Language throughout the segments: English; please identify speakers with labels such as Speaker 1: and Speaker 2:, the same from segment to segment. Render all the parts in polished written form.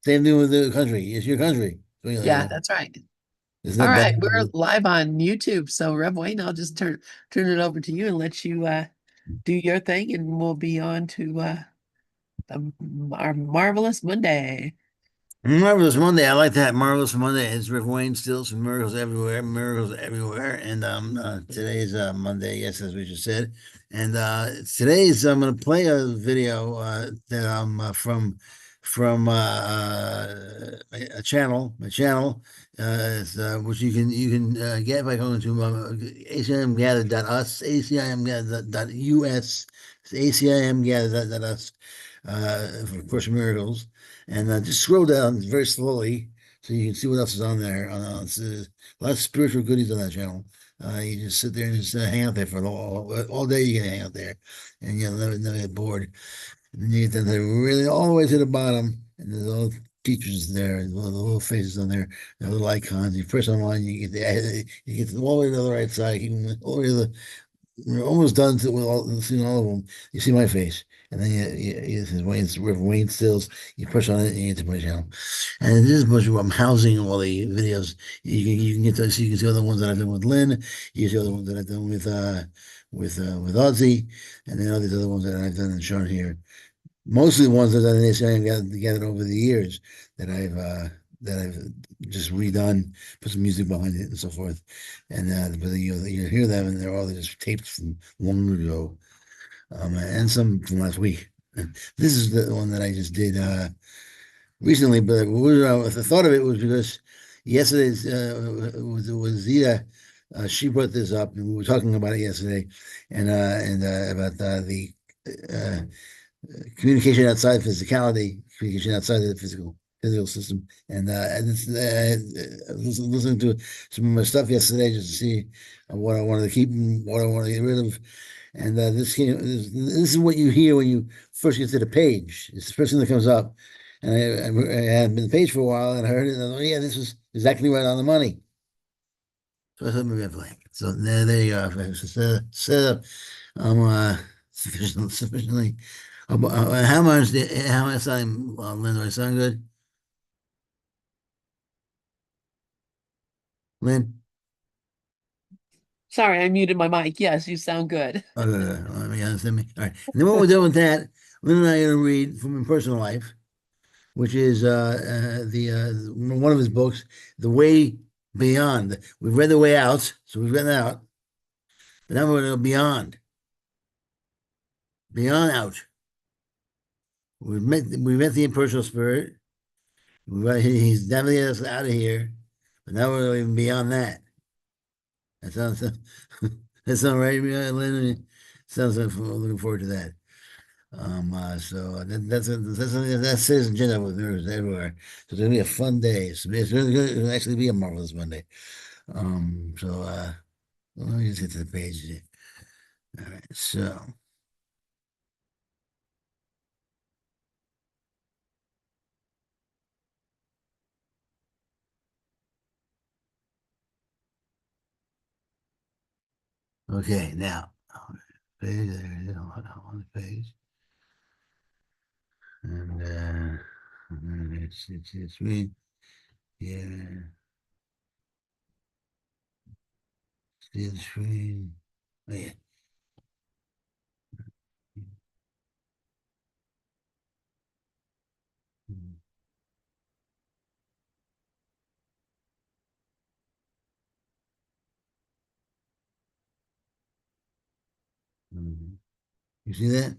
Speaker 1: Same thing with the country. It's your country. So,
Speaker 2: Yeah, that's right.
Speaker 1: isn't
Speaker 2: All
Speaker 1: that
Speaker 2: right, we're
Speaker 1: bad?
Speaker 2: live on YouTube. So Rev Wayne, I'll just turn it over to you and let you do your thing, and we'll be on to our marvelous Monday.
Speaker 1: Marvelous Monday. I like that. Marvelous Monday. It's Rick Wayne still some miracles everywhere. And today's Monday, yes, as we just said. And today's I'm gonna play a video that from a channel, which you can get by going to acimgather.us, acimgather.us, acimgather.us for Course of Miracles. And just scroll down very slowly so you can see what else is on there. It's, a lot of spiritual goodies on that channel. You just sit there and just hang out there for all day. You can hang out there, and you'll never get bored. And then you get down there really all the way to the bottom, and there's all teachers there, and the little faces on there, the little icons. You press on one, you get all the way to the right side, you can all the way to the we're almost done with seeing all of them. You see my face, and then it says Wayne's River Wayne Stills. You push on it, and you get to my channel. And this is a bunch of I'm housing all the videos. You can get to see you can see all the ones that I've done with Lynn. You can see all the ones that I've done with Ozzy, and then all these other ones that I've done and shown here. Mostly the ones that I've gathered over the years that I've just redone, put some music behind it and so forth. And but you hear them and they're all just tapes from long ago, and some from last week. And this is the one that I just did recently, but the thought of it was because yesterday's was Zita. She brought this up, and we were talking about it yesterday, and about the uh, communication outside physicality, communication outside of the physical system. And listening to some of my stuff yesterday just to see what I wanted to keep and what I wanted to get rid of. And this is what you hear when you first get to the page. It's the first thing that comes up. And I had been the page for a while, and I heard it, and I thought, yeah, this was exactly right on the money. So I thought maybe I'd play. So there you go. Set up sufficiently. How am I sounding, Lynn? Do I sound good? Lynn?
Speaker 2: Sorry, I muted my mic. Yes, you sound good.
Speaker 1: Okay, let me understand me. All right. And then what we're doing with that, Lynn and I are going to read from Impersonal Life, which is the one of his books, The Way Beyond. We've read The Way Out, so we've read that out. But now we're going to go beyond, beyond out. We met the impersonal spirit. He's navigated us out of here, but now we're even beyond that. That sounds that sounds right, Lynn. Sounds like I'm looking forward to that. So that's Citizen Agenda with nerves everywhere. So it's gonna be a fun day. It's really good. It'll actually be a marvelous Monday. So let me just get to the page here. All right. So okay, now page there, on the page, and it's read. Yeah, see the screen. Oh, yeah. Mhm. You see that?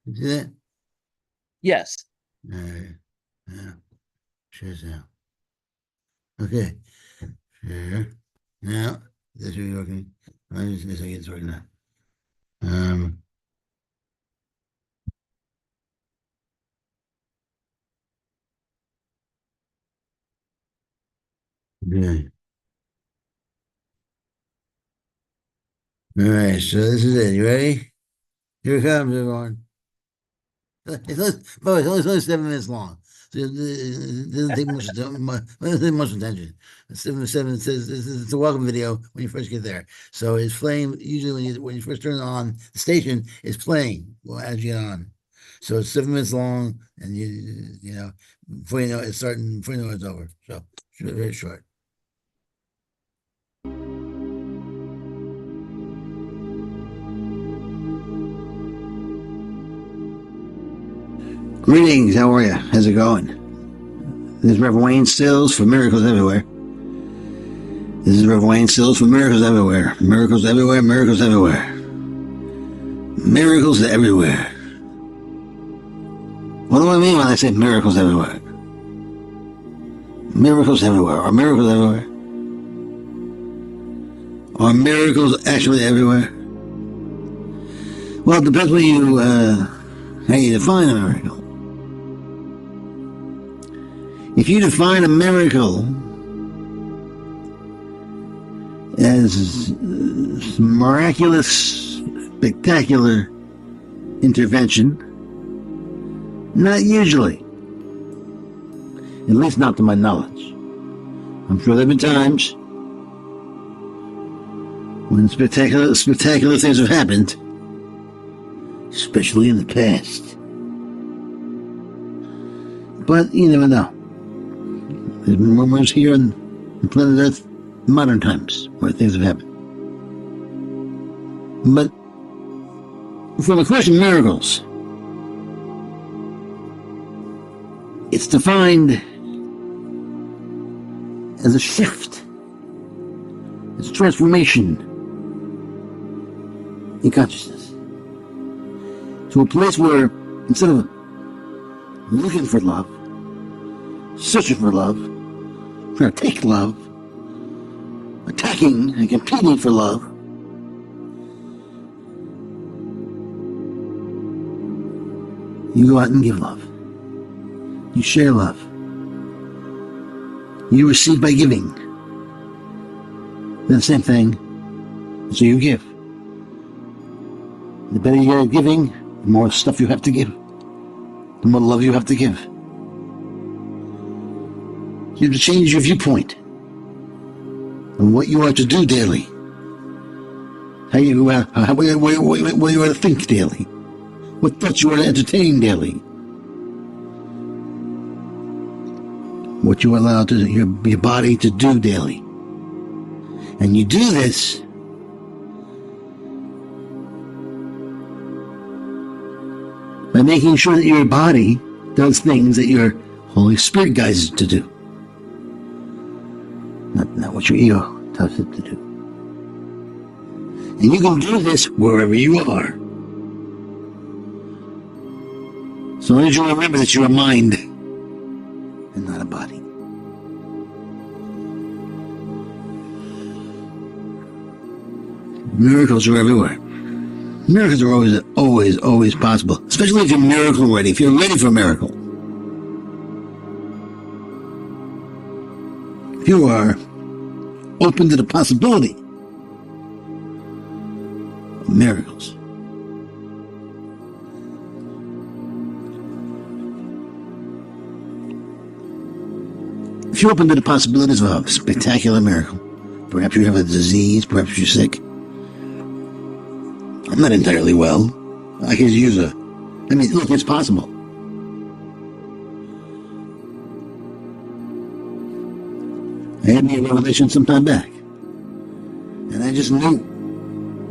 Speaker 1: You see that?
Speaker 2: Yes.
Speaker 1: All right. Yeah. Sure now. Okay. Sure. Now this should be working. I just need to get it's working now. Um. Okay. All right. So this is it. You ready? Here it comes, everyone. It's only 7 minutes long. It doesn't take much attention. 7 says it's a welcome video when you first get there. So it's playing usually when you first turn it on. The station is playing as you get on. So it's 7 minutes long, and you know before you know it's starting, before you know it's over. So it's very short. Greetings, how are you? How's it going? This is Reverend Wayne Stills for Miracles Everywhere. This is Reverend Wayne Stills for Miracles Everywhere. Miracles everywhere, miracles everywhere. Miracles everywhere. What do I mean when I say miracles everywhere? Miracles everywhere. Are miracles everywhere? Are miracles actually everywhere? Well, it depends what how you define a miracle. If you define a miracle as miraculous, spectacular intervention, not usually. At least not to my knowledge. I'm sure there have been times when spectacular things have happened, especially in the past. But you never know. There's been rumors here on planet Earth in modern times where things have happened. But from a question of miracles, it's defined as a shift, as a transformation in consciousness to a place where instead of looking for love, searching for love, trying to take love, attacking and competing for love, you go out and give love. You share love. You receive by giving. Then the same thing, so you give. The better you're at giving, the more stuff you have to give. The more love you have to give. You have to change your viewpoint on what you are to do daily. What you are to think daily. What thoughts you are to entertain daily. What you allow your body to do daily. And you do this by making sure that your body does things that your Holy Spirit guides it to do. Not what your ego tells it to do. And you can do this wherever you are. So long as you remember that you're a mind and not a body. Miracles are everywhere. Miracles are always possible. Especially if you're miracle ready, if you're ready for a miracle. If you are open to the possibility of miracles. If you're open to the possibilities of a spectacular miracle, perhaps you have a disease, perhaps you're sick. I'm not entirely well. I could use look, it's possible. I had me a revelation some time back. And I just knew,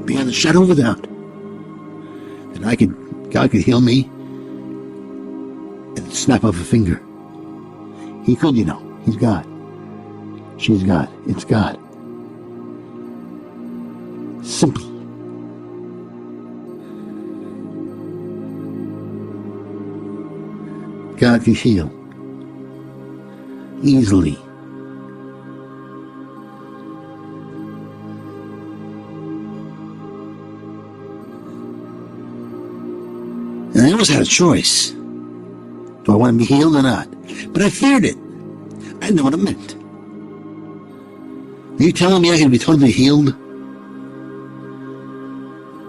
Speaker 1: beyond a shadow of a doubt, that God could heal me at the snap of a finger. He could, He's God. She's God. It's God. Simple. God can heal easily. And I always had a choice. Do I want to be healed or not? But I feared it. I didn't know what it meant. Are you telling me I can be totally healed?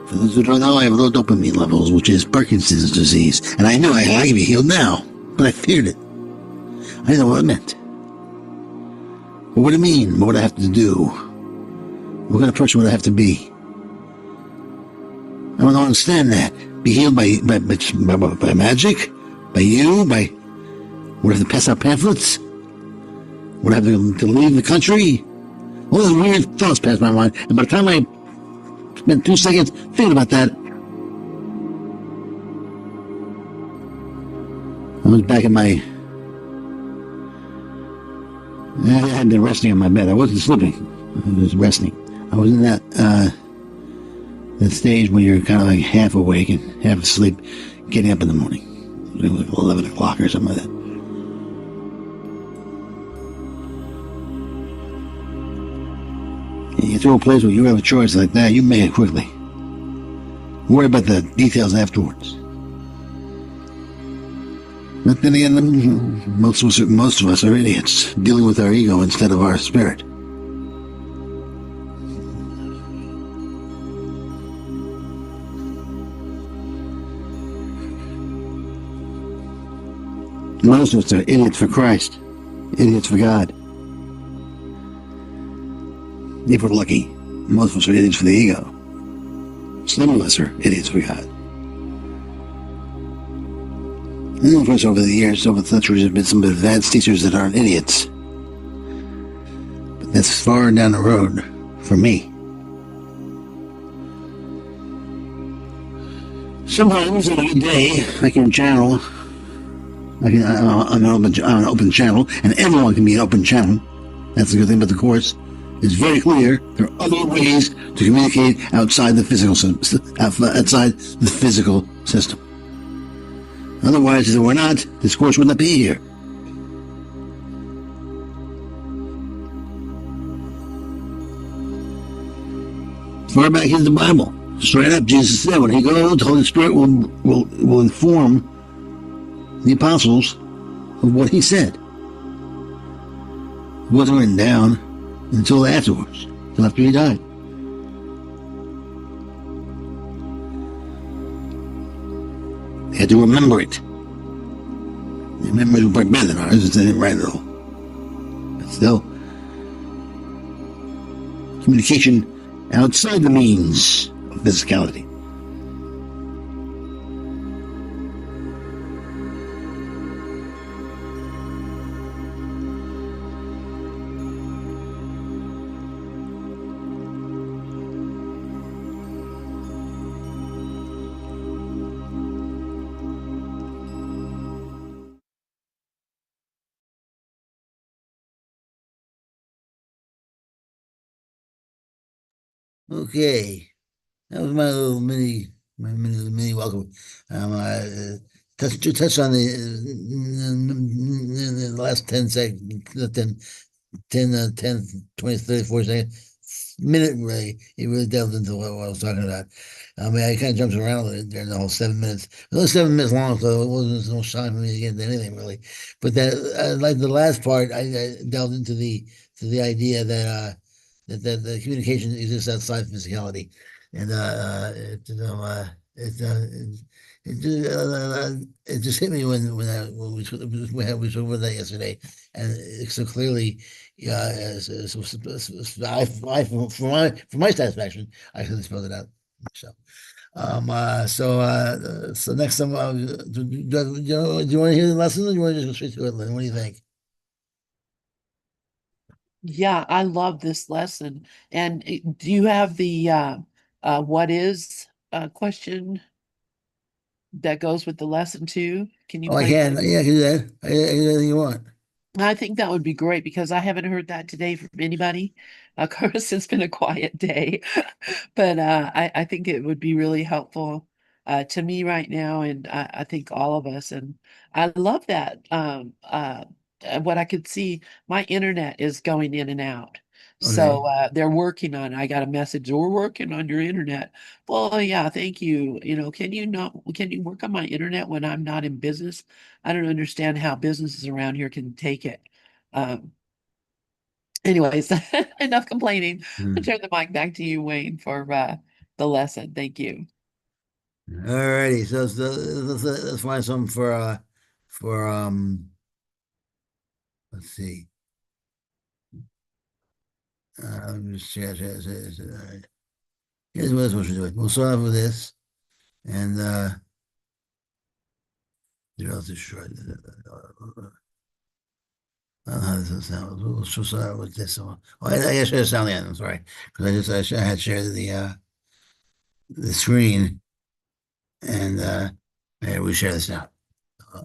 Speaker 1: For those who don't know, I have low dopamine levels, which is Parkinson's disease. And I knew I could be healed now, but I feared it. I didn't know what it meant. What would it mean? What would I have to do? What kind of person would I have to be? I don't understand that. Be healed by magic? By you? Would I have to pass out pamphlets? Would I have to leave the country? All those weird thoughts passed my mind, and by the time I spent 2 seconds thinking about that, I was back in my... I had been resting on my bed. I wasn't sleeping. I was resting. I was in that stage where you're kind of like half awake and half asleep, getting up in the morning. It was like 11 o'clock or something like that. You get to a place where you have a choice like that, you make it quickly. Worry about the details afterwards. But then again, most of us are idiots, dealing with our ego instead of our spirit. Most of us are idiots for Christ, idiots for God. If we're lucky, most of us are idiots for the ego. Some of us are idiots for God. And of course, over the years, over the centuries, there have been some advanced teachers that aren't idiots. But that's far down the road for me. Sometimes on a good day, I can channel. I'm an open channel, and everyone can be an open channel. That's the good thing about the Course. It's very clear there are other ways to communicate outside the physical system. Otherwise, if we're not, this Course would not be here. Far back in the Bible, straight up, Jesus said, when he goes, the Holy Spirit will inform the apostles of what he said. It wasn't written down until afterwards, until after he died. They had to remember it. Their memories were better than ours, since they didn't write it all. But still, communication outside the means of physicality. Okay, that was my mini welcome. Touch on the last 10 seconds, 10, 20, 30, 40 seconds, minute, really. It really delved into what I was talking about. I mean, I kind of jumped around a little during the whole 7 minutes. It was only 7 minutes long, so it wasn't no time for me to get into anything really. But like the last part, I delved into the idea that the communication exists outside physicality, and it just hit me when we spoke about that yesterday, and so clearly, yeah. For my satisfaction, I clearly spelled it out. So, so next time, do you want to hear the lesson, or do you want to just go straight to it, Lynn? What do you think?
Speaker 2: Yeah, I love this lesson. And do you have the what is question that goes with the lesson too? Can you
Speaker 1: Oh, I
Speaker 2: play
Speaker 1: can.
Speaker 2: that?
Speaker 1: Yeah, I can do that. I can do anything you want.
Speaker 2: I think that would be great because I haven't heard that today from anybody. Of course, it's been a quiet day, but I think it would be really helpful to me right now, and I think all of us. And I love that. What I could see, my internet is going in and out.
Speaker 1: Okay.
Speaker 2: So they're working on it. I got a message, we're working on your internet. Well, yeah, thank you. Can you work on my internet when I'm not in business? I don't understand how businesses around here can take it. Um, anyways, enough complaining. I'll
Speaker 1: Hmm.
Speaker 2: turn the mic back to you, Wayne, for the lesson. Thank you.
Speaker 1: All righty. So let's find something for Let's see. Here's what else we should do. We'll start off with this, and what else is short? I don't know how this will sound. We'll start with this one. Oh, I guess I should have sound the end. I'm sorry, because I had shared the screen, and yeah, we share this now. Uh,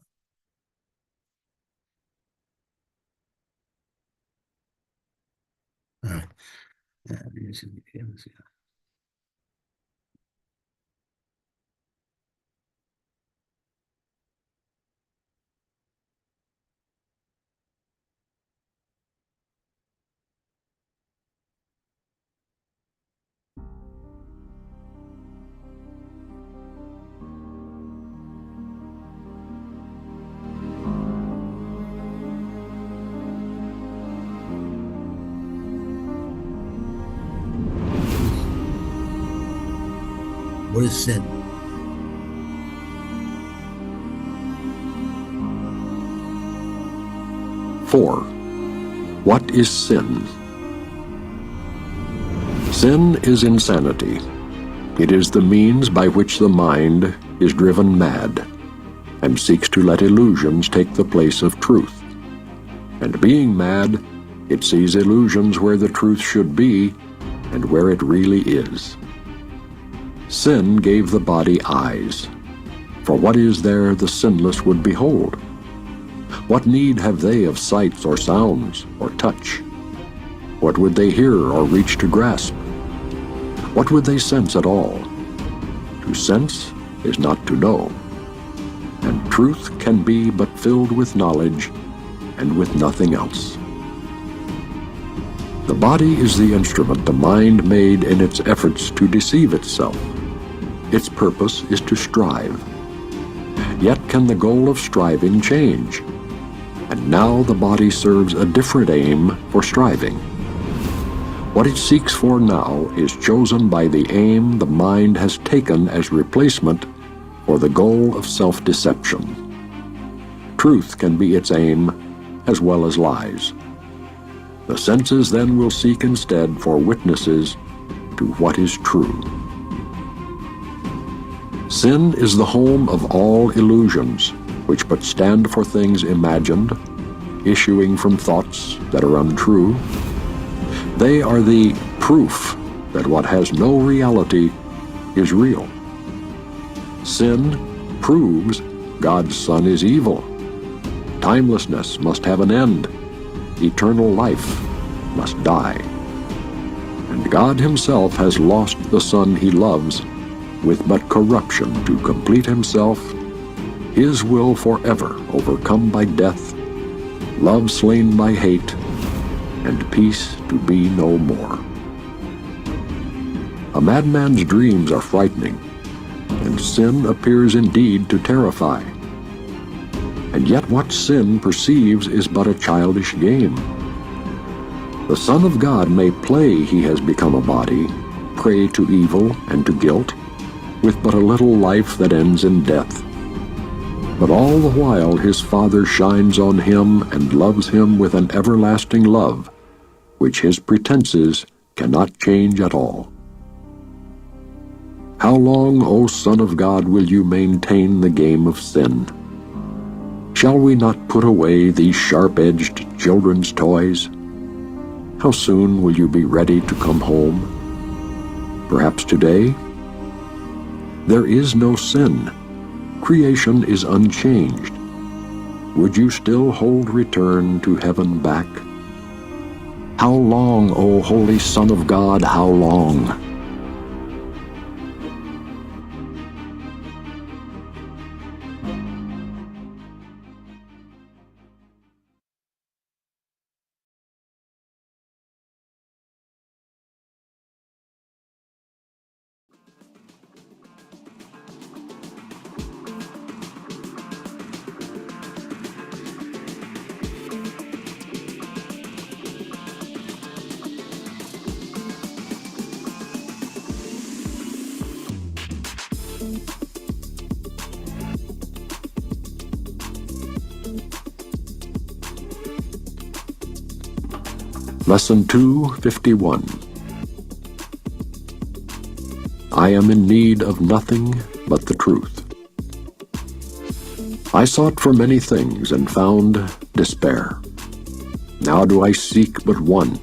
Speaker 1: all right. Yeah, let me see. Let me see. What is sin?
Speaker 3: 4. What is sin? Sin is insanity. It is the means by which the mind is driven mad and seeks to let illusions take the place of truth. And being mad, it sees illusions where the truth should be and where it really is. Sin gave the body eyes. For what is there the sinless would behold? What need have they of sights or sounds or touch? What would they hear or reach to grasp? What would they sense at all? To sense is not to know, and truth can be but filled with knowledge and with nothing else. The body is the instrument the mind made in its efforts to deceive itself. Its purpose is to strive. Yet can the goal of striving change? And now the body serves a different aim for striving. What it seeks for now is chosen by the aim the mind has taken as replacement for the goal of self-deception. Truth can be its aim as well as lies. The senses then will seek instead for witnesses to what is true. Sin is the home of all illusions, which but stand for things imagined, issuing from thoughts that are untrue. They are the proof that what has no reality is real. Sin proves God's Son is evil. Timelessness must have an end. Eternal life must die. And God himself has lost the Son he loves with but corruption to complete himself, his will forever overcome by death, love slain by hate, and peace to be no more. A madman's dreams are frightening, and sin appears indeed to terrify. And yet what sin perceives is but a childish game. The Son of God may play he has become a body, prey to evil and to guilt, with but a little life that ends in death. But all the while his Father shines on him and loves him with an everlasting love, which his pretenses cannot change at all. How long, O Son of God, will you maintain the game of sin? Shall we not put away these sharp-edged children's toys? How soon will you be ready to come home? Perhaps today? There is no sin. Creation is unchanged. Would you still hold return to heaven back? How long, O Holy Son of God, how long? Lesson 251. I am in need of nothing but the truth. I sought for many things and found despair. Now do I seek but one,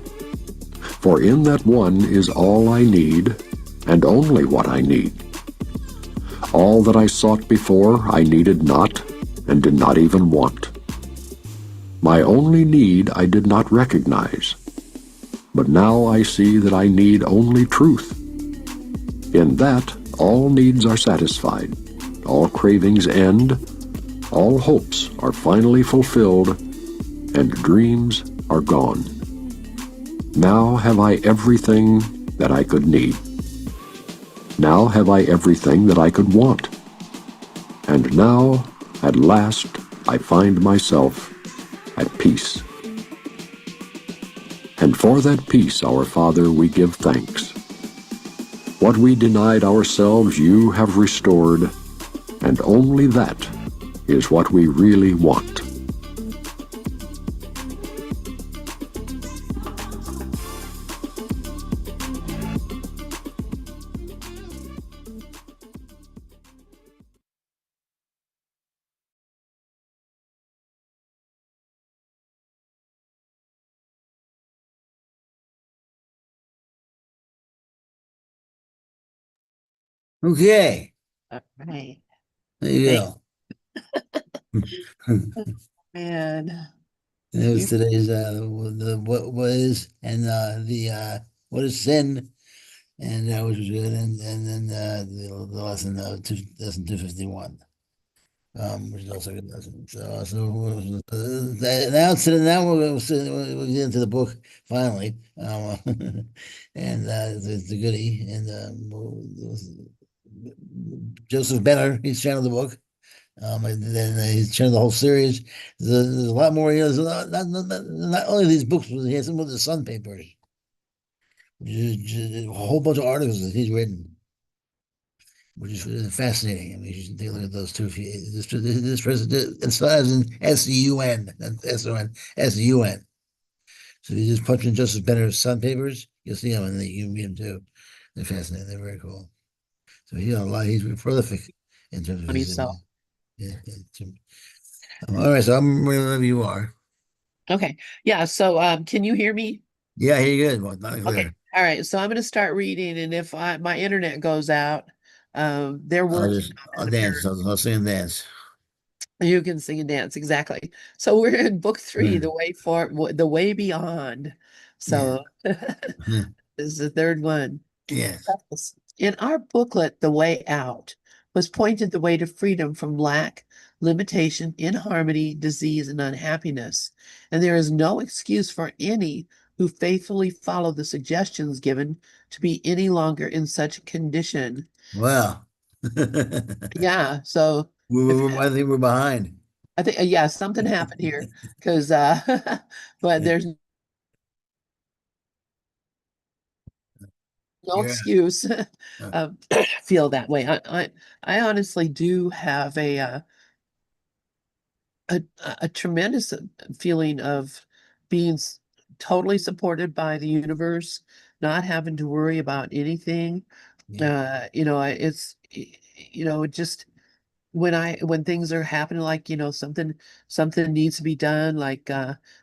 Speaker 3: for in that one is all I need and only what I need. All that I sought before I needed not and did not even want. My only need I did not recognize, but now I see that I need only truth. In that, all needs are satisfied, all cravings end, all hopes are finally fulfilled, and dreams are gone. Now have I everything that I could need. Now have I everything that I could want. And now, at last, I find myself at peace. And for that peace, our Father, we give thanks. What we denied ourselves, you have restored, and only that is what we really want.
Speaker 1: Okay,
Speaker 2: All right.
Speaker 1: there you
Speaker 2: Thank
Speaker 1: go.
Speaker 2: man.
Speaker 1: That was
Speaker 2: You
Speaker 1: today's the what is and the what is sin, and which was good, and then the lesson lesson 251, which is also a good lesson. Now we'll get into the book finally, and it's a goodie, and Joseph Benner, he's channeled the book. And then he's changed the whole series. There's a lot more. There's not only these books, but he has some of the Sun papers, which is just a whole bunch of articles that he's written, which is fascinating. I mean, you should take a look at those too. If you, this person, it's as in SUN, SUN, SUN. So if you just punch in Joseph Benner's Sun papers, you'll see them, and you can read them too. They're fascinating. They're very cool. So he's a lot. He's prolific in terms of
Speaker 2: funny
Speaker 1: his.
Speaker 2: self.
Speaker 1: Yeah, all right, so I'm wherever you are.
Speaker 2: Okay. Yeah. So can you hear me?
Speaker 1: Yeah, you're good. Well, not
Speaker 2: Okay.
Speaker 1: clear.
Speaker 2: All right. So I'm gonna start reading, and if my internet goes out, they're working on
Speaker 1: I'll
Speaker 2: it
Speaker 1: dance.
Speaker 2: apparently.
Speaker 1: I'll sing and dance.
Speaker 2: You can sing and dance, exactly. So we're in book 3,
Speaker 1: Hmm.
Speaker 2: the way for the way beyond.
Speaker 1: Yeah.
Speaker 2: So this is the third one.
Speaker 1: Yes.
Speaker 2: Preface. In our booklet, The Way Out was pointed the way to freedom from lack, limitation, inharmony, disease, and unhappiness. And there is no excuse for any who faithfully follow the suggestions given to be any longer in such a condition.
Speaker 1: Well,
Speaker 2: Yeah, so if
Speaker 1: I think we're behind.
Speaker 2: I think yeah, something happened here because but there's no
Speaker 1: Yeah.
Speaker 2: excuse feel that way. I honestly do have a a tremendous feeling of being totally supported by the universe, not having to worry about anything.
Speaker 1: Yeah.
Speaker 2: It's just when things are happening, like something needs to be done. Like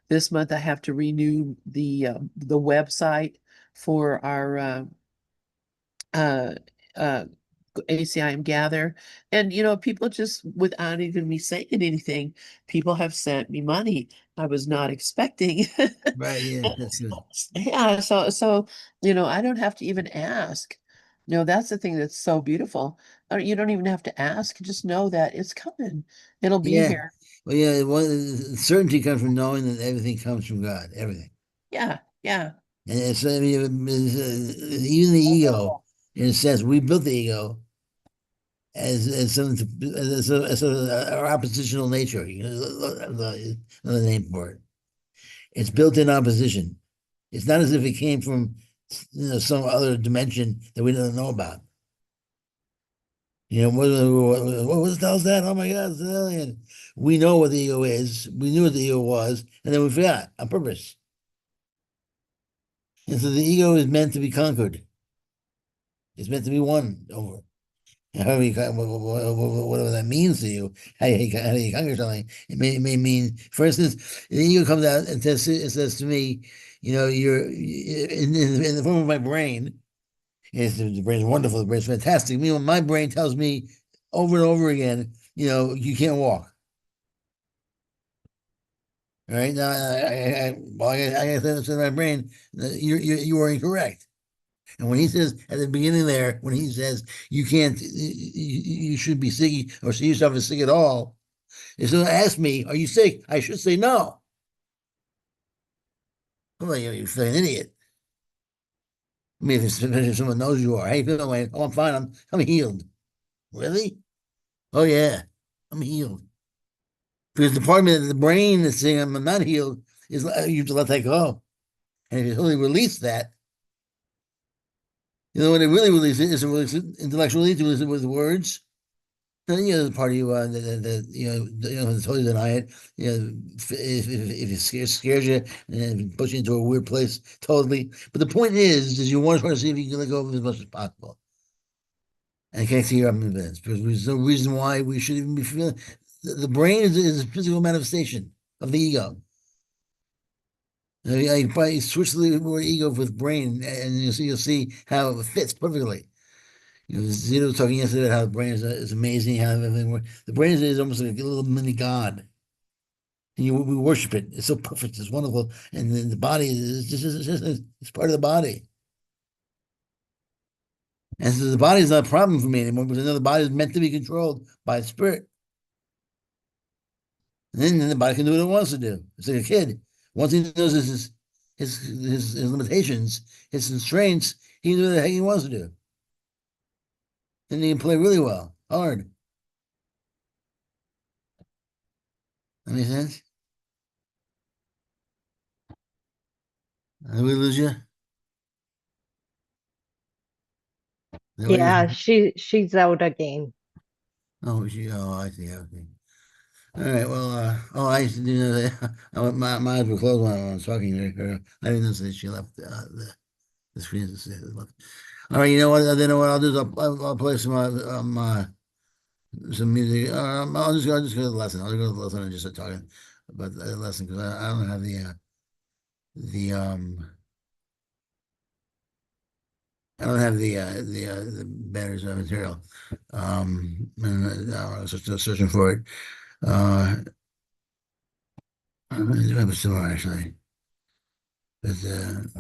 Speaker 2: this month, I have to renew the website for our uh, uh, ACIM gather. And, people just, without even me saying anything, people have sent me money I was not expecting.
Speaker 1: Right. Yeah. That's it.
Speaker 2: Yeah, so, I don't have to even ask. That's the thing that's so beautiful. You don't even have to ask, just know that it's coming. It'll be
Speaker 1: Yeah.
Speaker 2: here.
Speaker 1: Well, yeah. Certainty comes from knowing that everything comes from God. Everything.
Speaker 2: Yeah, yeah.
Speaker 1: And it's, I mean, even the ego, in a sense, we built the ego as something as our oppositional nature. Another name for it. It's built-in opposition. It's not as if it came from some other dimension that we don't know about. What the hell's that? Oh my God, it's an alien. We know what the ego is. We knew what the ego was, and then we forgot on purpose. And so the ego is meant to be conquered. It's meant to be won over. However, whatever that means to you, how do you conquer something? It may mean, for instance, the ego comes out and says to me, you're in the form of my brain. The brain's wonderful, the brain's fantastic. Meanwhile, my brain tells me over and over again, you can't walk. All right, now I gotta say to my brain, you are incorrect. And when he says at the beginning there, when he says you can't, you should be sick or see yourself as sick at all, if someone asks me, "Are you sick?" I should say no. Well, you feel an idiot. I mean, if someone knows you are, hey, feel like, oh, I'm fine. I'm healed. Really? Oh yeah, I'm healed. Because the part of the brain that's saying I'm not healed is you have to let that go. And if you totally release that, what it really releases is to release it intellectually, to release it with words. And the part of you that totally deny it. If it scares you and puts you into a weird place, totally. But the point is you want to try to see if you can let go of it as much as possible. And I can't see your events because there's no reason why we should even be feeling. The brain is a physical manifestation of the ego. I switch the word ego with brain, and you'll see how it fits perfectly. Zeno was talking yesterday about how the brain is amazing, how everything works. The brain is almost like a little mini god. And we worship it. It's so perfect. It's wonderful. And then the body is just it's part of the body. And so the body is not a problem for me anymore because I know the body is meant to be controlled by the spirit. And then the body can do what it wants to do. It's like a kid. Once he knows his limitations, his constraints, he can do what the heck he wants to do. And he can play really well, hard. That makes sense? Did we lose you?
Speaker 4: Yeah, she's out again.
Speaker 1: Oh, I see. Okay. All right. Well, I used to do that. My eyes were closed when I was talking to her. I didn't know that she left the screen. Left. All right. You know what? Then what I'll do is I'll play some music. I'll just go to the lesson. I'll go to the lesson and just start talking about the lesson because I don't have the I don't have the banners material. And I was just searching for it. I was similar actually. But if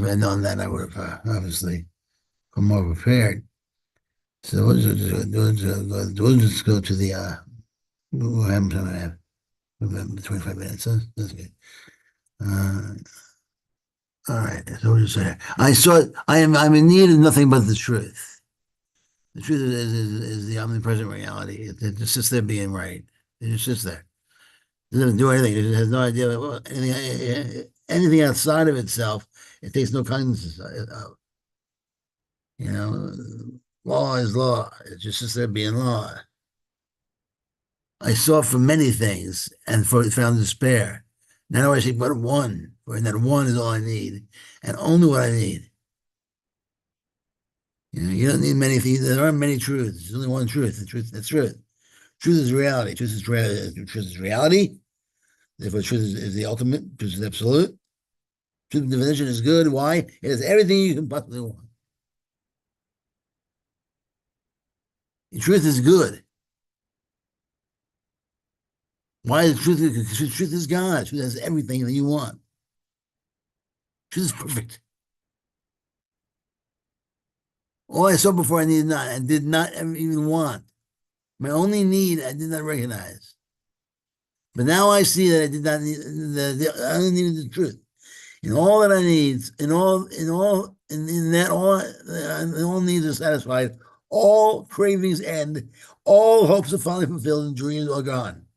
Speaker 1: I'd known that, I would have obviously come more prepared. So we'll just go to the we'll have some have 25 minutes. So that's good. Uh, all right. So we'll just say I'm in need of nothing but the truth. The truth is the omnipresent reality. It just sits there being right. It just sits there. It doesn't do anything. It has no idea anything outside of itself. It takes no cognizance of. You know, law is law. It just sits there being law. I sought for many things and found despair. Now I see but one, and that one is all I need, and only what I need. You don't need many things. There aren't many truths. There's only one truth. The truth, that's truth. Truth is reality. Truth is reality. Therefore, truth is the ultimate. Truth is absolute. Truth definition is good. Why? It has everything you can possibly want. Truth is good. Why is truth? Truth is God. Truth has everything that you want. Truth is perfect. All I saw before I needed not and did not even want. My only need I did not recognize. But now I see that I did not need I only needed the truth. In all that I need, in that all needs are satisfied, all cravings end, all hopes are finally fulfilled, and dreams are gone.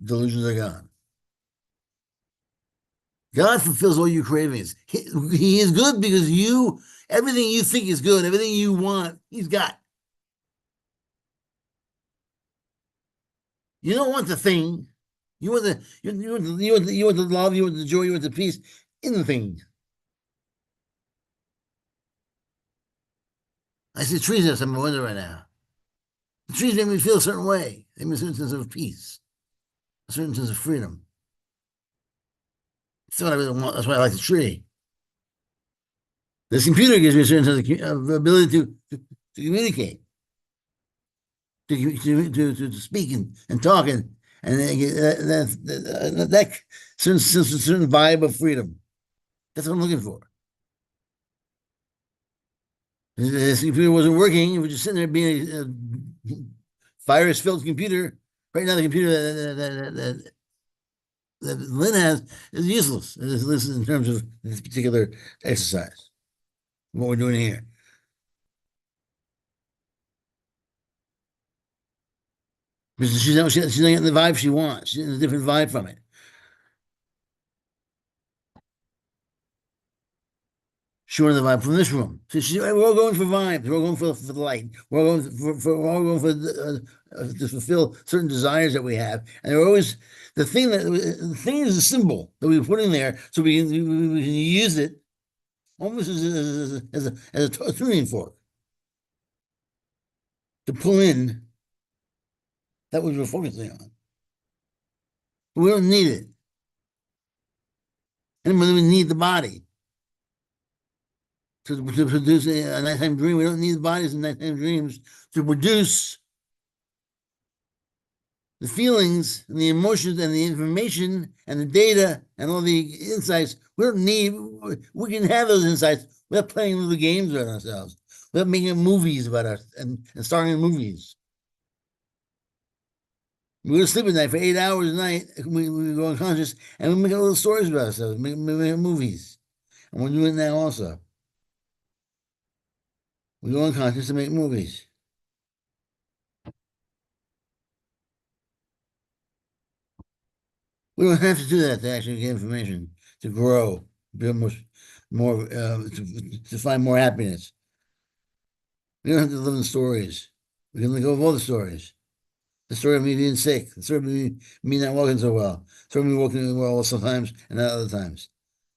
Speaker 1: Delusions are gone. God fulfills all your cravings. He is good because everything you think is good, everything you want, He's got. You don't want the thing. You want the love, you want the joy, you want the peace. in the thing. I see trees outside my window right now. The trees make me feel a certain way. They make me a certain sense of peace, a certain sense of freedom. That's what I really want. That's why I like the tree. This computer gives me a certain sense of ability to communicate, to speak and talk, and that certain vibe of freedom. That's what I'm looking for. If this computer wasn't working, it was just sitting there being a virus-filled computer. Right now, the computer that Lynn has is useless. This is in terms of this particular exercise, what we're doing here. Because she's not getting the vibe she wants. She's getting a different vibe from it. She wanted the vibe from this room. So we're all going for vibes. We're all going for the light. We're all going we're all going for to fulfill certain desires that we have. And they're always the thing is a symbol that we put in there so we can use it almost as a tuning fork to pull in that which we're focusing on. But we don't need it. And when we need the body to produce a nighttime dream, we don't need the bodies in nighttime dreams to produce the feelings and the emotions and the information and the data and all the insights. We don't need, we can have those insights without playing little games with ourselves, without making movies about us and starring in movies. We go to sleep at night for 8 hours a night. We go unconscious and we make little stories about ourselves, make movies. And we're doing it now also. We go unconscious to make movies. We don't have to do that to actually get information, to grow, be more to find more happiness. We don't have to live in stories. We can let go of all the stories. The story of me being sick, the story of me not walking so well, the story of me walking well sometimes and not other times.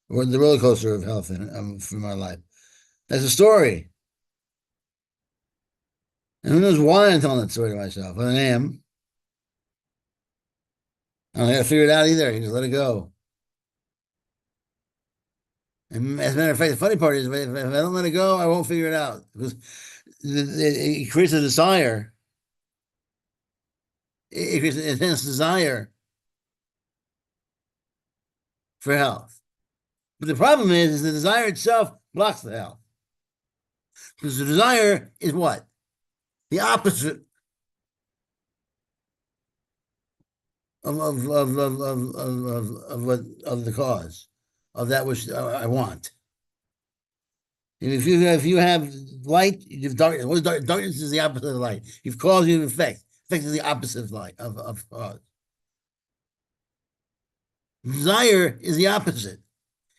Speaker 1: Or the roller coaster of health from our life. That's a story. And who knows why I'm telling that story to myself? But I am. I don't have to figure it out either. You just let it go. And as a matter of fact, the funny part is if I don't let it go, I won't figure it out because it creates a desire. It creates an intense desire for health. But the problem is the desire itself blocks the health. Because the desire is what? The opposite of the cause of that which I want. And if you have light, you have darkness. What is darkness? Darkness is the opposite of light. You've cause, you have effect. Effect is the opposite of light of cause. Desire is the opposite.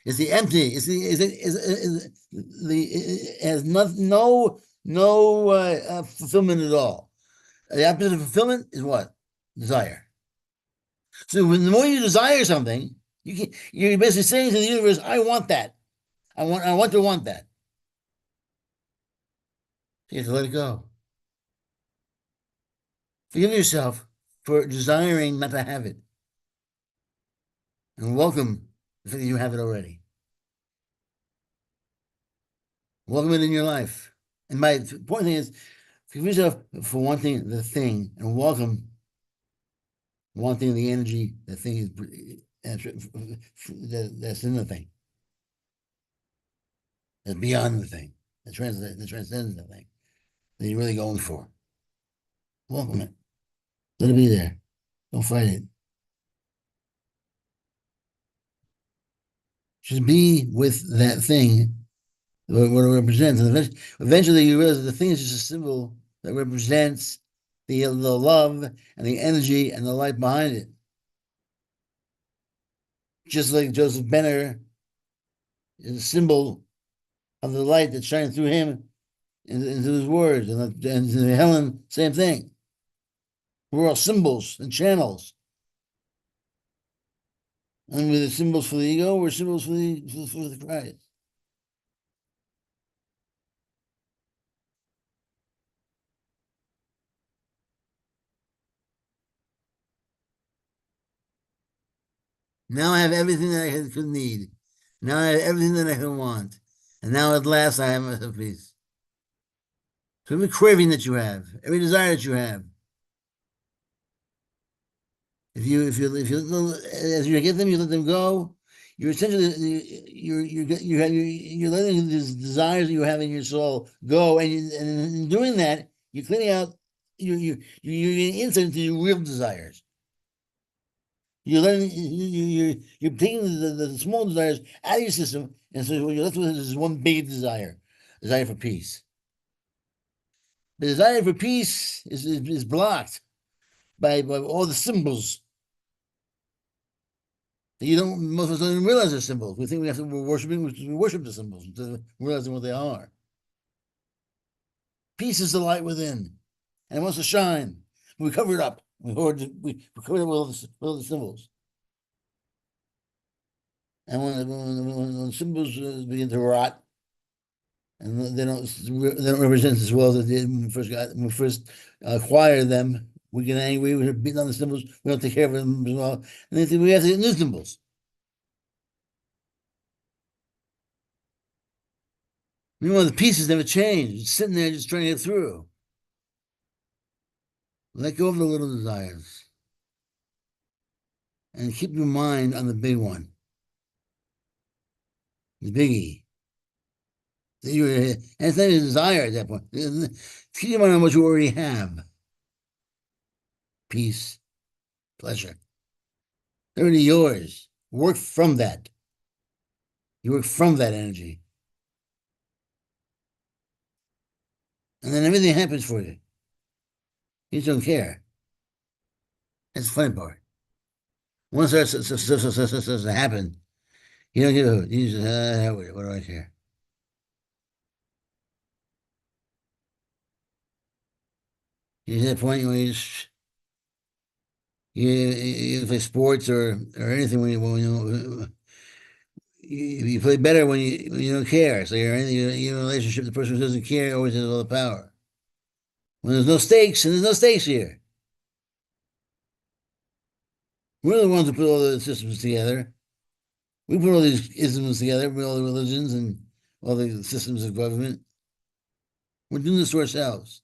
Speaker 1: It's the empty. It has no fulfillment at all. The opposite of fulfillment is what? Desire. So when the more you desire something, you're basically saying to the universe, "I want that. I want to want that." You have to let it go. Forgive yourself for desiring not to have it, and welcome the fact that you have it already. Welcome it in your life. And my point is, forgive yourself for wanting the thing, and welcome wanting the energy the thing is that's in the thing, that's beyond the thing, that transcends the thing that you're really going for. Welcome it. Let it be there. Don't fight it. Just be with that thing, what it represents. And eventually you realize that the thing is just a symbol that represents the love and the energy and the light behind it. Just like Joseph Benner is a symbol of the light that shines through him into his words, and Helen, same thing. We're all symbols and channels. And with the symbols for the ego or symbols for the Christ? Now I have everything that I could need. Now I have everything that I could want. And now at last I have myself peace. So every craving that you have, every desire that you have, as you get them, you let them go. You're essentially you're letting these desires that you have in your soul go, and in doing that, you're cleaning out you're getting insight into your real desires. You're taking the small desires out of your system, and so what you're left with is one big desire for peace. The desire for peace is blocked by all the symbols. Most of us don't even realize they're symbols. We think we're worshiping, we worship the symbols, realizing what they are. Peace is the light within, and it wants to shine. We cover it up. We cover it with all the symbols. And when symbols begin to rot, and they don't represent as well as they did when we first acquired them, we get angry. We're beating on the symbols. We don't take care of them as well, and then we have to get new symbols. Meanwhile, the pieces never change. It's sitting there just trying to get through. Let go of the little desires and keep your mind on the big one, the biggie. And it's not a desire at that point. Keep your mind on what you already have. Peace, pleasure. They're already yours. Work from that. You work from that energy. And then everything happens for you. You just don't care. That's the funny part. Once that starts to happen, you don't give a hoot. You just, what do I care? You get to that point where you play sports or anything you play better when you don't care. So you're in a relationship, the person who doesn't care always has all the power. When there's no stakes, and there's no stakes here. We're the ones who put all the systems together. We put all these isms together, with all the religions and all the systems of government. We're doing this to ourselves.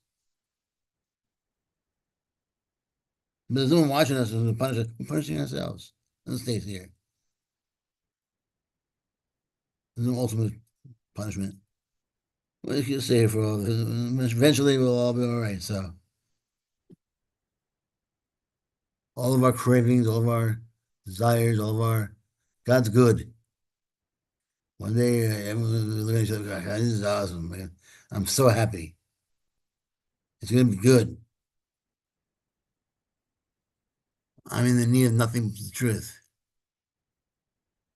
Speaker 1: But there's no one watching us and punish us. We're punishing ourselves. No stakes here. There's no ultimate punishment. Well, you can stay here for all this. Eventually we'll all be all right. So all of our cravings, all of our desires, all of our God's good. One day everyone will look at each other, God, this is awesome, man. I'm so happy. It's gonna be good. I'm in the need of nothing but the truth.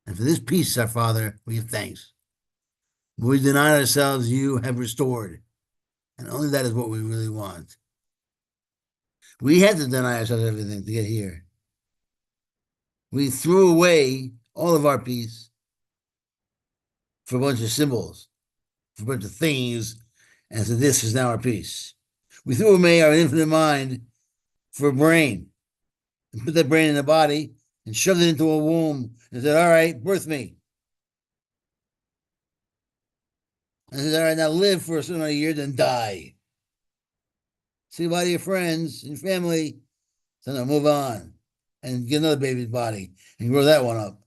Speaker 1: And for this peace, our Father, we give thanks. When we deny ourselves, you have restored. And only that is what we really want. We had to deny ourselves everything to get here. We threw away all of our peace for a bunch of symbols, for a bunch of things, and so this is now our peace. We threw away our infinite mind for a brain, and put that brain in the body, and shoved it into a womb, and said, all right, birth me. And said, all right, now live for a certain amount of years, then die. Say bye to your friends and family, so now move on, and get another baby's body, and grow that one up.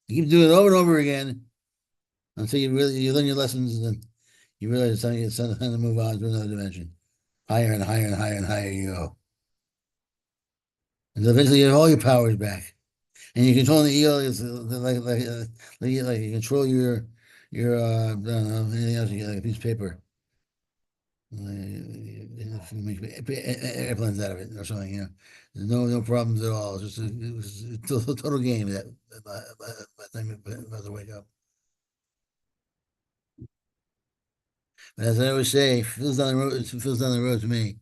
Speaker 1: You keep doing it over and over again, until you learn your lessons, and then you realize it's time to move on to another dimension. Higher and higher and higher and higher you go. And eventually you have all your powers back. And you control the ego like you control your I don't know, anything else, you get like a piece of paper. Make airplanes out of it or something, There's no problems at all. It was a total game that by the time you're about to wake up. But as I always say, it feels down the road to me.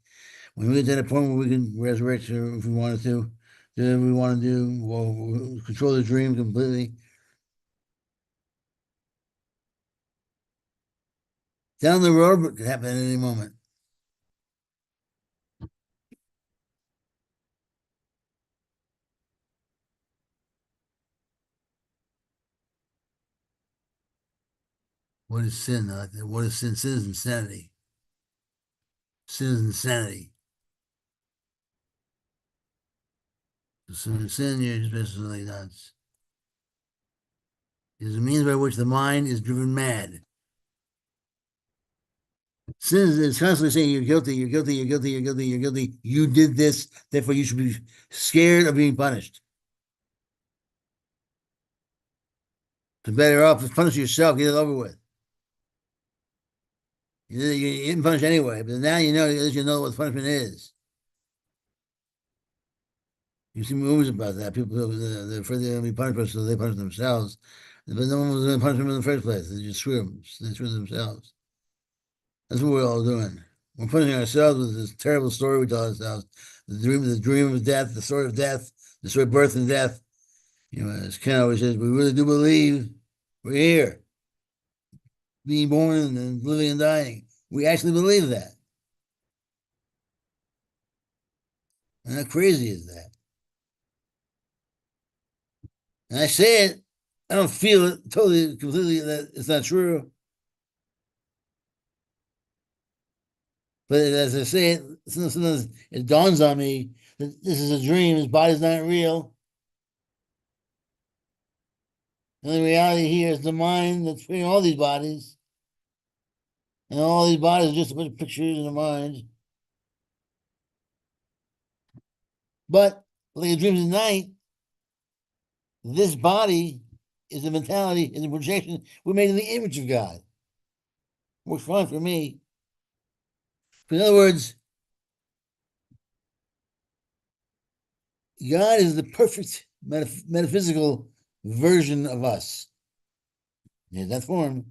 Speaker 1: When we get to the point where we can resurrect if we wanted to, Do we want to do? Well, control the dream completely. Down the road, but it could happen at any moment. What is sin? What is sin? Sin is insanity. Sin is insanity. So in sin, you're just basically nuts. It is a means by which the mind is driven mad. Sin is constantly saying you're guilty, you're guilty, you're guilty, you're guilty, you're guilty. You did this, therefore you should be scared of being punished. The better off is punish yourself, get it over with. You didn't punish anyway, but now you know, at least you know what punishment is. You see movies about that. People, they're afraid they're going to be punished, so they punish themselves. But no one was going to punish them in the first place. They just screw them. They screw themselves. That's what we're all doing. We're punishing ourselves with this terrible story we tell ourselves. The dream of death, the story of death, the story of birth and death. You know, as Ken always says, we really do believe we're here, being born and living and dying. We actually believe that. And how crazy is that? And I say it, I don't feel it totally, completely that it's not true. But as I say it, sometimes it dawns on me that this is a dream, his body's not real. The only reality here is the mind that's creating all these bodies. And all these bodies are just a bunch of pictures in the mind. But like a dream of the night, this body is a mentality, is a projection we made in the image of God. Works fine for me. In other words, God is the perfect metaphysical version of us. In that form.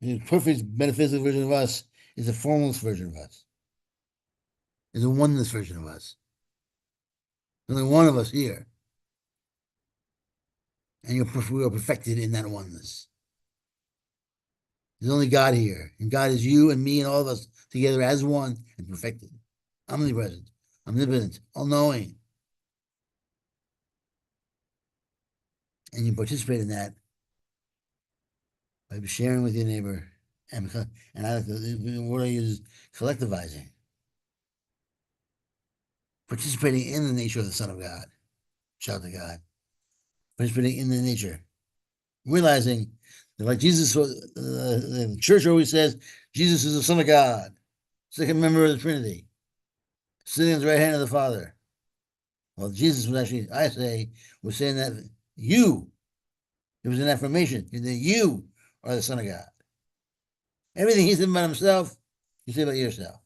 Speaker 1: The perfect metaphysical version of us is a formless version of us. Is a oneness version of us. There's only one of us here. And we are perfected in that oneness. There's only God here. And God is you and me and all of us together as one and perfected. Omnipresent, omnipotent, all-knowing. And you participate in that by sharing with your neighbor. And I like the word I use, collectivizing. Participating in the nature of the Son of God. Shout to God. Participating in the nature. Realizing that like Jesus, the church always says, Jesus is the Son of God. Second member of the Trinity. Sitting on the right hand of the Father. Well, Jesus was actually, I say, was saying that you, it was an affirmation that you are the Son of God. Everything he said about himself, you say about yourself.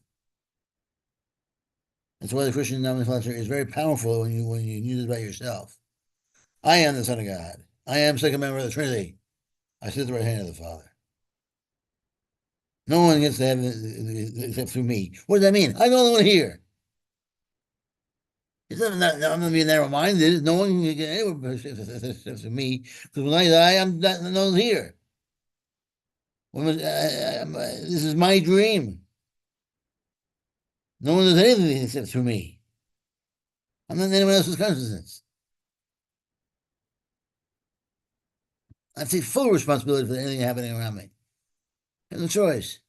Speaker 1: That's why the Christian nomenclature is very powerful when you use it about yourself. I am the Son of God. I am second member of the Trinity. I sit at the right hand of the Father. No one gets to heaven except through me. What does that mean? I'm the only one here. It's not, I'm going to be narrow-minded. No one can get anywhere except through me. Because when I die, no one's here. This is my dream. No one does anything except through me. I'm not in anyone else's consciousness. I take full responsibility for anything happening around me. I have no choice.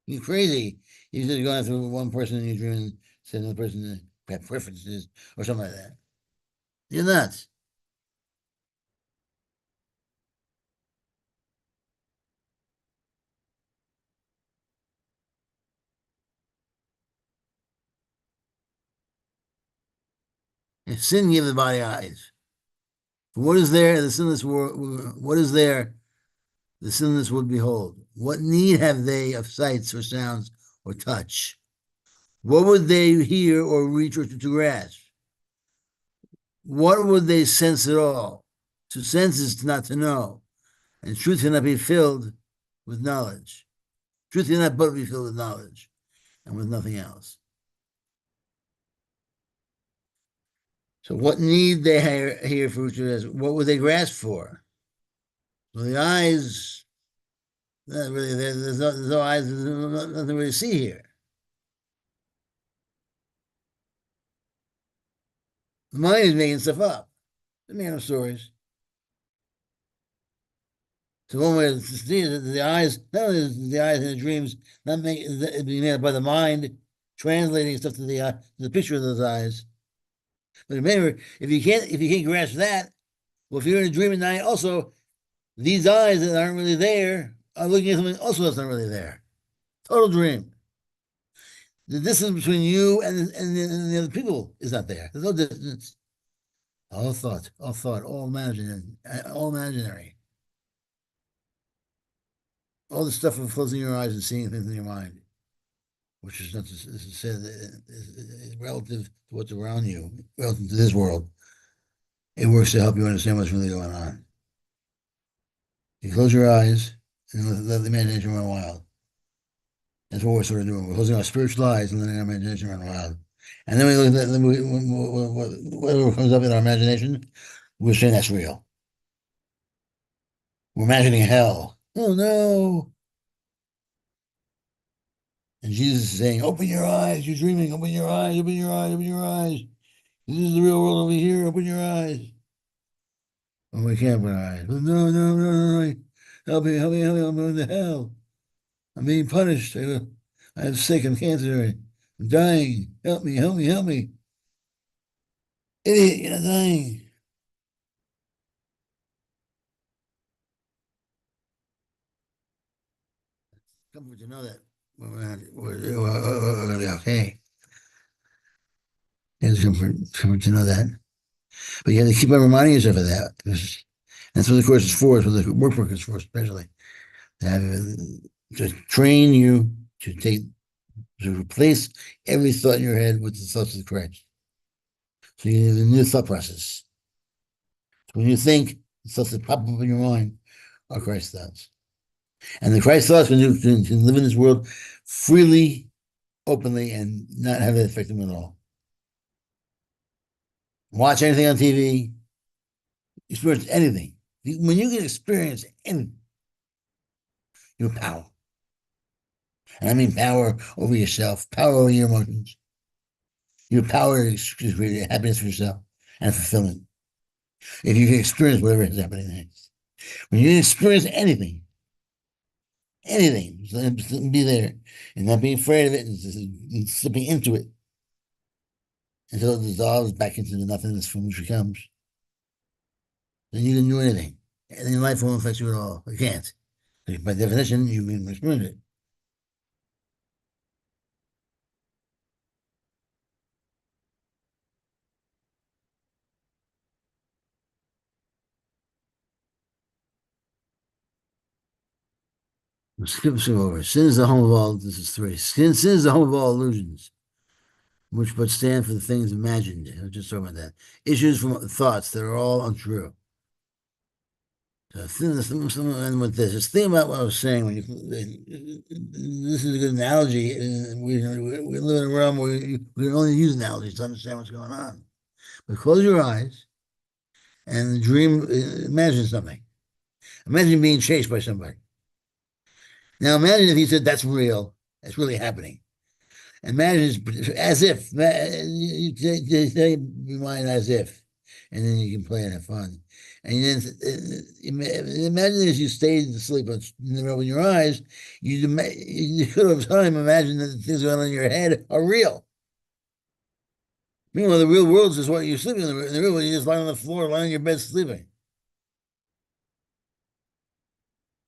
Speaker 1: You're crazy. You're just going through one person in your dream and say another person have preferences or something like that. You're nuts. And sin gave the body eyes. What is there? The sinless world. What is there? The sinless would behold. What need have they of sights or sounds or touch? What would they hear or reach or to grasp? What would they sense at all? To sense is not to know, and truth cannot be filled with knowledge. Truth cannot but be filled with knowledge and with nothing else. So what need they here for what would they grasp for? Well, the eyes, not really, there's no eyes, there's nothing really to see here. The mind is making stuff up. It's making up stories. So one way to see it, the eyes, not only is the eyes in the dreams not being made up by the mind, translating stuff to the picture of those eyes. But remember, if you can't grasp that, well, if you're in a dream at night, also these eyes that aren't really there are looking at something also that's not really there. Total dream. The distance between you and the other people is not there. There's no distance. All thought, all imaginary. All the stuff of closing your eyes and seeing things in your mind, which is not to say that is relative to what's around you, relative to this world. It works to help you understand what's really going on. You close your eyes and let the imagination run wild. That's what we're sort of doing. We're closing our spiritual eyes and letting our imagination run wild. And then we look at whatever comes up in our imagination, we're saying that's real. We're imagining hell. Oh no. And Jesus is saying, open your eyes, you're dreaming, open your eyes, open your eyes, open your eyes. This is the real world over here, open your eyes. Oh, we can't open our eyes. No. Help me, I'm going to hell. I'm being punished. I'm sick, I'm cancer, I'm dying. Help me. Idiot, you're not dying. Comfort to know that we're going to be okay. It's comfort to know that. But you have to keep on reminding yourself of that. That's what the course is for. That's what the workbook is for, especially. To train you to replace every thought in your head with the thoughts of Christ. So you need a new thought process. So when you think, the thoughts that pop up in your mind are Christ thoughts. And the Christ thoughts can live in this world freely, openly, and not have that affect them at all. Watch anything on TV, experience anything. When you can experience anything, you have power. And I mean power over yourself, power over your emotions. Your power to create happiness for yourself and fulfillment. If you can experience whatever is happening next. When you experience anything, just be there and not be afraid of it and slipping into it until it dissolves back into the nothingness from which it comes. Then you can do anything. And your life won't affect you at all. It can't. By definition, you can experience it. Skip over. Sin is the home of all. This is 3. Sin is the home of all illusions, which but stand for the things imagined. I was just talking about that. Issues from thoughts that are all untrue. So and with this think about what I was saying. When this is a good analogy. We live in a realm where we can only use analogies to understand what's going on. But close your eyes and dream. Imagine something. Imagine being chased by somebody. Now imagine if he said that's real. That's really happening. Imagine as if you say your mind as if, and then you can play and have fun. And then imagine as you stayed asleep and open your eyes, you could over time imagine that the things going on in your head are real. Meanwhile, the real world is what you're sleeping in. The real world, you're just lying on the floor, lying in your bed, sleeping.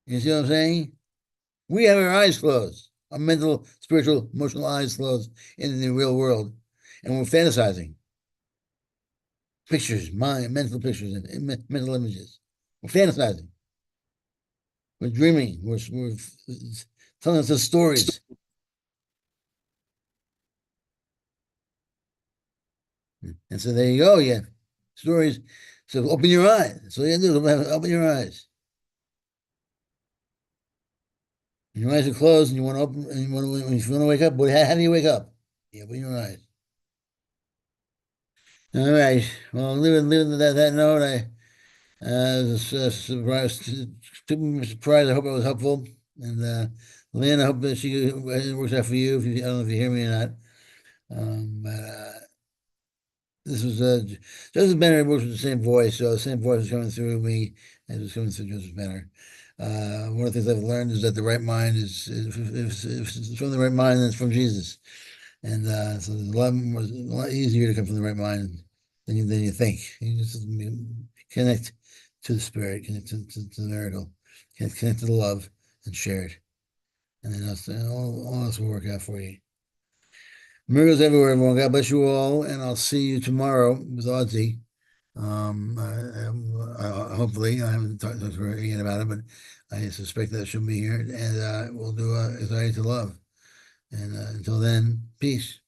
Speaker 1: You see what I'm saying? We have our eyes closed, our mental, spiritual, emotional eyes closed in the real world, and we're fantasizing. Pictures, mental pictures, and mental images. We're fantasizing. We're dreaming. We're telling us the stories. And so there you go. Yeah, stories. So open your eyes. So you do. Open your eyes. Your eyes are closed, and you want to open. And you want to, when you want to wake up, how do you wake up? You open your eyes. All right. Well, leaving that note, I was surprised. Surprised. I hope it was helpful. And Lynn, I hope that it works out for you. If you, I don't know if you hear me or not. But this was Joseph Benner works with the same voice, so the same voice was coming through me as was coming through Joseph Benner. One of the things I've learned is that the right mind is if it's from the right mind, then it's from Jesus, and so it's a lot easier to come from the right mind than you think. You just connect to the Spirit, connect to the miracle, connect to the love, and share it, and then all else will work out for you. Miracles everywhere, everyone. God bless you all, and I'll see you tomorrow with Audrey. Hopefully, I haven't talked to her again about it, but I suspect that she'll be here, and we'll do Anxiety to Love. And until then, peace.